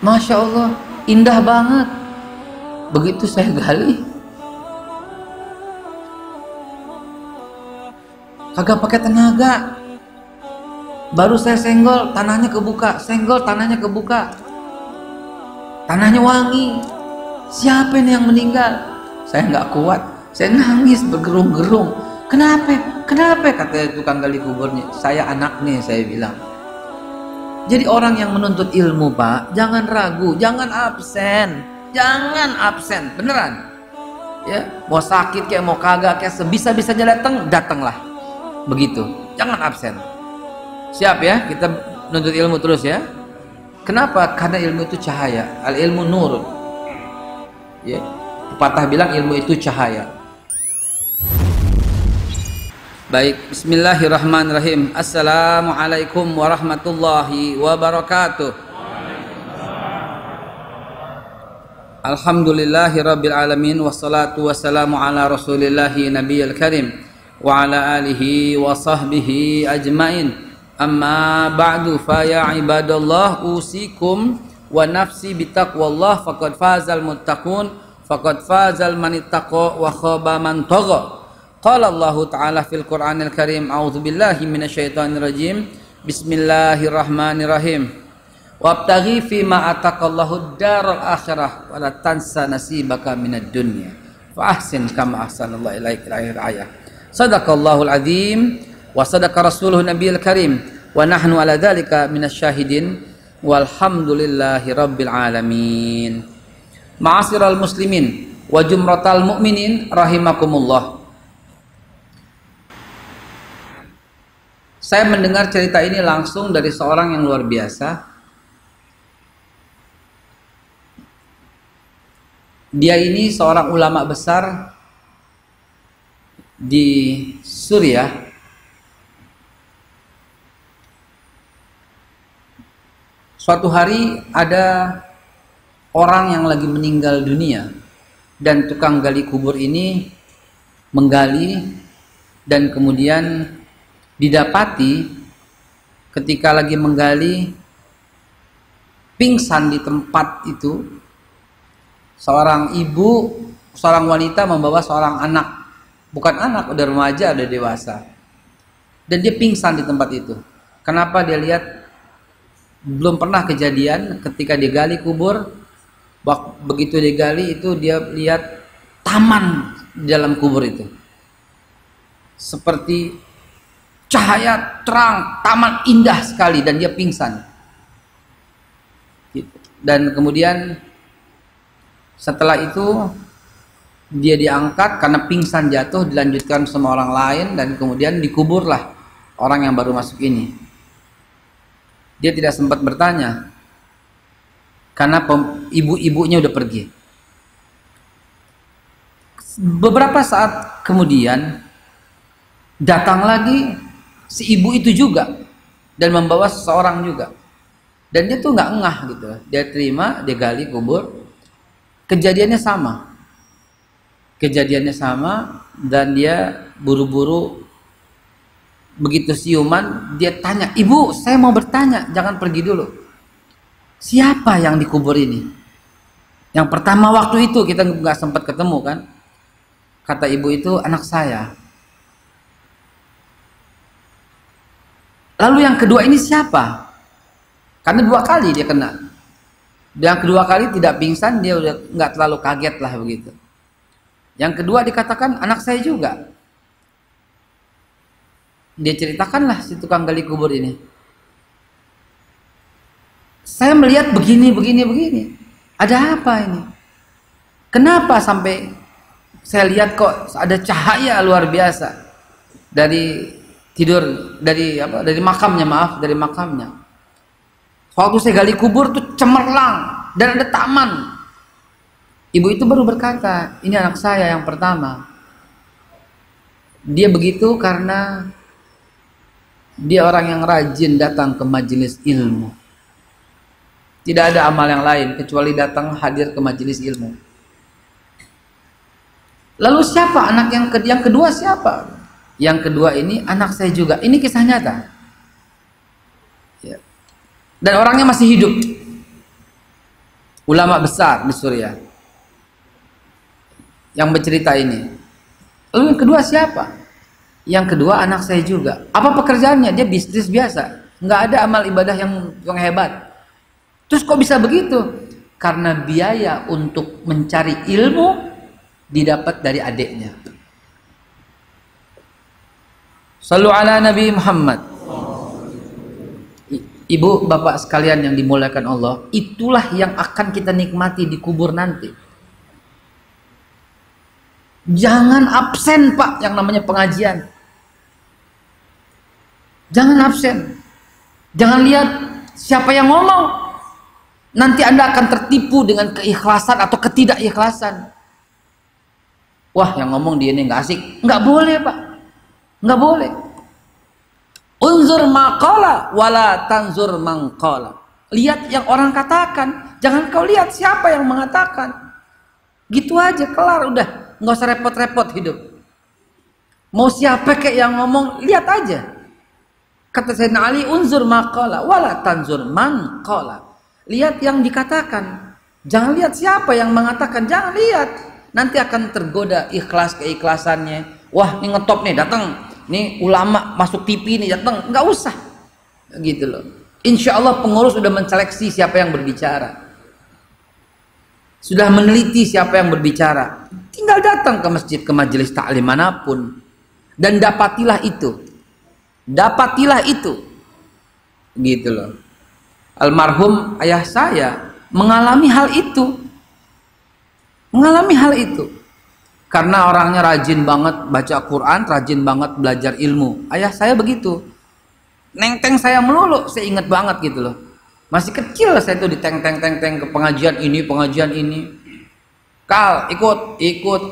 Masya Allah, indah banget. Begitu saya gali, kagak pakai tenaga. Baru saya senggol, tanahnya kebuka. Senggol, tanahnya kebuka. Tanahnya wangi. Siapa ini yang meninggal? Saya nggak kuat. Saya nangis bergerung-gerung. Kenapa? Kenapa? Kata tukang gali kuburnya. Saya anaknya, saya bilang. Jadi orang yang menuntut ilmu, Pak, jangan ragu, jangan absen. Jangan absen, beneran. Ya, mau sakit kayak mau kagak kayak sebisa-bisanya datanglah. Begitu. Jangan absen. Siap ya, kita menuntut ilmu terus ya. Kenapa? Karena ilmu itu cahaya. Al ilmu nur. Ya. Pepatah bilang ilmu itu cahaya. Baik, bismillahirrahmanirrahim. Assalamualaikum warahmatullahi wabarakatuh. Alhamdulillahirabbil alamin wassalatu wassalamu ala rasulillahi nabiyil karim wa ala alihi wa sahbihi ajmain. Amma ba'du, fa ya ibadallah usikum wa nafsi bitaqwallah faqad fazal muttaqun faqad fazal man ittaqa wa khaba man tagha. Qala Allah Ta'ala fil Qur'anil Karim, a'udzu billahi minasyaitonir rajim. Bismillahirrahmanirrahim. Wabtaghi fima ataqallahu daral akhirah wa la tansa nasibaka minad dunya. Fa ahsin kama ahsanallahu ilaika ila ayah. Sadaqallahul azim wa sadaqa rasuluhu nabiyil karim wa nahnu ala dzalika minasyahidin walhamdulillahi rabbil alamin. Ma'asyiral muslimin wa jumratal mu'minin rahimakumullah. Saya mendengar cerita ini langsung dari seorang yang luar biasa. Dia ini seorang ulama besar di Suriah. Suatu hari ada orang yang lagi meninggal dunia dan tukang gali kubur ini menggali dan kemudian didapati ketika lagi menggali pingsan di tempat itu seorang ibu, seorang wanita membawa seorang anak, bukan anak, udah remaja, udah dewasa, dan dia pingsan di tempat itu. Kenapa? Dia lihat belum pernah kejadian ketika dia gali kubur, begitu dia gali itu dia lihat taman di dalam kubur itu seperti cahaya terang, taman indah sekali, dan dia pingsan. Dan kemudian setelah itu dia diangkat karena pingsan jatuh, dilanjutkan sama orang lain, dan kemudian dikuburlah orang yang baru masuk ini. Dia tidak sempat bertanya karena ibu-ibunya udah pergi. Beberapa saat kemudian datang lagi si ibu itu juga dan membawa seseorang juga, dan dia tuh nggak ngeh gitu. Dia terima, dia gali kubur, kejadiannya sama, dan dia buru-buru begitu siuman dia tanya, ibu saya mau bertanya, jangan pergi dulu, siapa yang dikubur ini? Yang pertama waktu itu kita nggak sempat ketemu kan, kata ibu itu, anak saya. Lalu yang kedua ini siapa? Karena 2 kali dia kena. Yang kedua kali tidak pingsan, dia udah nggak terlalu kaget lah begitu. Yang kedua dikatakan anak saya juga. Dia ceritakanlah si tukang gali kubur ini. Saya melihat begini. Ada apa ini? Kenapa sampai saya lihat kok ada cahaya luar biasa dari makamnya. Waktu saya gali kubur tuh cemerlang dan ada taman. Ibu itu baru berkata, ini anak saya yang pertama. Dia begitu karena dia orang yang rajin datang ke majelis ilmu. Tidak ada amal yang lain kecuali datang hadir ke majelis ilmu. Lalu siapa anak yang kedua siapa? Yang kedua ini anak saya juga. Ini kisah nyata. Ya. Dan orangnya masih hidup. ulama besar di Suriah yang bercerita ini. Lalu yang kedua siapa? Yang kedua anak saya juga. Apa pekerjaannya? Dia bisnis biasa, nggak ada amal ibadah yang hebat. Terus kok bisa begitu? Karena biaya untuk mencari ilmu didapat dari adiknya. Sallu ala Nabi Muhammad. Ibu bapak sekalian yang dimuliakan Allah, itulah yang akan kita nikmati di kubur nanti. Jangan absen Pak yang namanya pengajian. Jangan absen. Jangan lihat siapa yang ngomong. Nanti Anda akan tertipu dengan keikhlasan atau ketidakikhlasan. Wah, yang ngomong dia ini nggak asik. Nggak boleh Pak. Nggak boleh. Unzur maqala wala tanzur mangqala. Lihat yang orang katakan, jangan kau lihat siapa yang mengatakan. Gitu aja, kelar udah, nggak usah repot-repot hidup. Mau siapa kayak yang ngomong, lihat aja. Kata Sayyidina Ali, unzur maqala wala tanzur mangqala. Lihat yang dikatakan, jangan lihat siapa yang mengatakan, jangan lihat. Nanti akan tergoda ikhlas keikhlasannya. Wah, ini ngetop nih, datang. Nih ulama masuk TV nih datang, nggak usah gitu loh. Insya Allah pengurus sudah menseleksi siapa yang berbicara, sudah meneliti siapa yang berbicara. Tinggal datang ke masjid, ke majelis taklim manapun, dan dapatilah itu, gitu loh. Almarhum ayah saya mengalami hal itu. Karena orangnya rajin banget baca Quran, rajin banget belajar ilmu. Ayah saya begitu. Neng-teng saya melulu, saya ingat banget gitu loh. Masih kecil saya tuh diteng-teng ke pengajian ini. Kal, ikut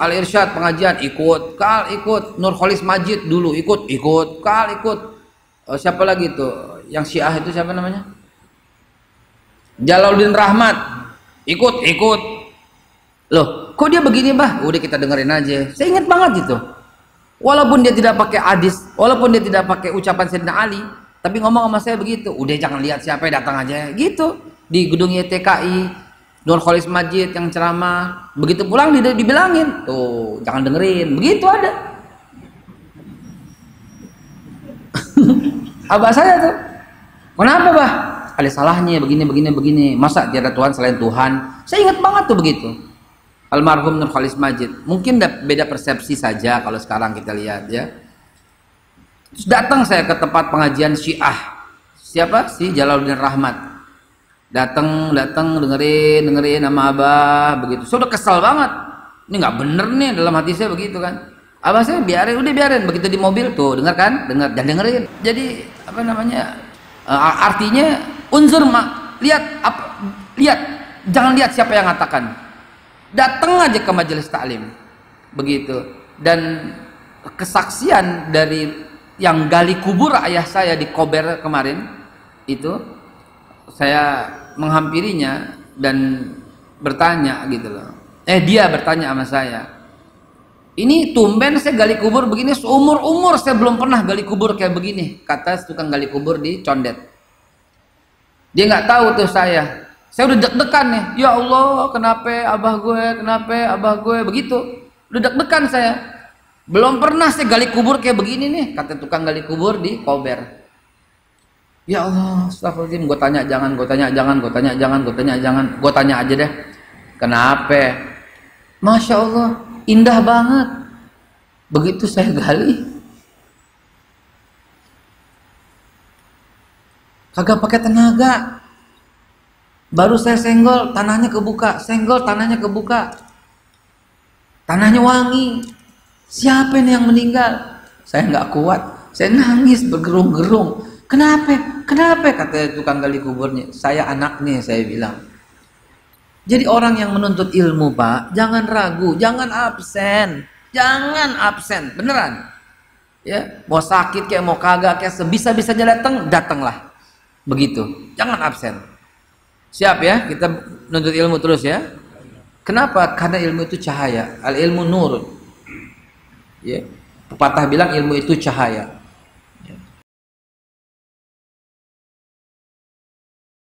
Al-Irsyad pengajian, ikut. Kal, ikut Nur Kholis Majid dulu, ikut. Kal, ikut. Siapa lagi tuh? Yang Syiah itu siapa namanya? Jalaluddin Rahmat, ikut. Loh, kok dia begini bah? Udah kita dengerin aja. Saya ingat banget gitu. Walaupun dia tidak pakai hadis, walaupun dia tidak pakai ucapan Sayyidina Ali, tapi ngomong sama saya begitu. Udah jangan lihat siapa yang datang aja. Gitu. Di gedung YTKI, Nur Kholis Majid yang ceramah. Begitu pulang dibilangin, tuh jangan dengerin. Begitu ada. Abah saya tuh. Kenapa bah? Ada salahnya begini. Masa tiada Tuhan selain Tuhan? Saya ingat banget tuh begitu. Almarhum Nur Kholis Majid. Mungkin beda persepsi saja kalau sekarang kita lihat ya. Terus datang saya ke tempat pengajian Syiah. Siapa? Si Jalaluddin Rahmat. Datang dengerin sama Abah begitu. Saya udah kesal banget. Ini nggak bener nih dalam hati saya begitu kan. Abah saya biarin. Begitu di mobil tuh dengar dengerin. Jadi apa namanya? Artinya unsur lihat jangan lihat siapa yang mengatakan. Datang aja ke majelis taklim begitu. Dan kesaksian dari yang gali kubur ayah saya di Kober kemarin itu, saya menghampirinya dan bertanya gitu loh. Dia bertanya sama saya, ini tumben saya gali kubur begini, seumur saya belum pernah gali kubur kayak begini, kata tukang gali kubur di Condet. Dia nggak tahu tuh saya udah deg-degan nih. Ya Allah, kenapa abah gue begitu. Udah deg-degan saya. Belum pernah saya gali kubur kayak begini nih, kata tukang gali kubur di Kober. Ya Allah, astagfirullahaladzim. Gue tanya jangan. Gue tanya aja deh. Kenapa? Masya Allah, indah banget. Begitu saya gali, kagak pakai tenaga. Baru saya senggol, tanahnya kebuka. Tanahnya wangi. Siapa ini yang meninggal? Saya nggak kuat. Saya nangis bergerung-gerung. Kenapa? Kata tukang gali kuburnya. Saya anaknya, saya bilang. Jadi orang yang menuntut ilmu Pak, jangan ragu, jangan absen. Beneran. Ya, mau sakit kayak mau kagak kayak sebisa-bisanya datanglah. Begitu. Jangan absen. Siap ya, kita menuntut ilmu terus ya. Kenapa? Karena ilmu itu cahaya. Al ilmu nur. Ya. Pepatah bilang ilmu itu cahaya.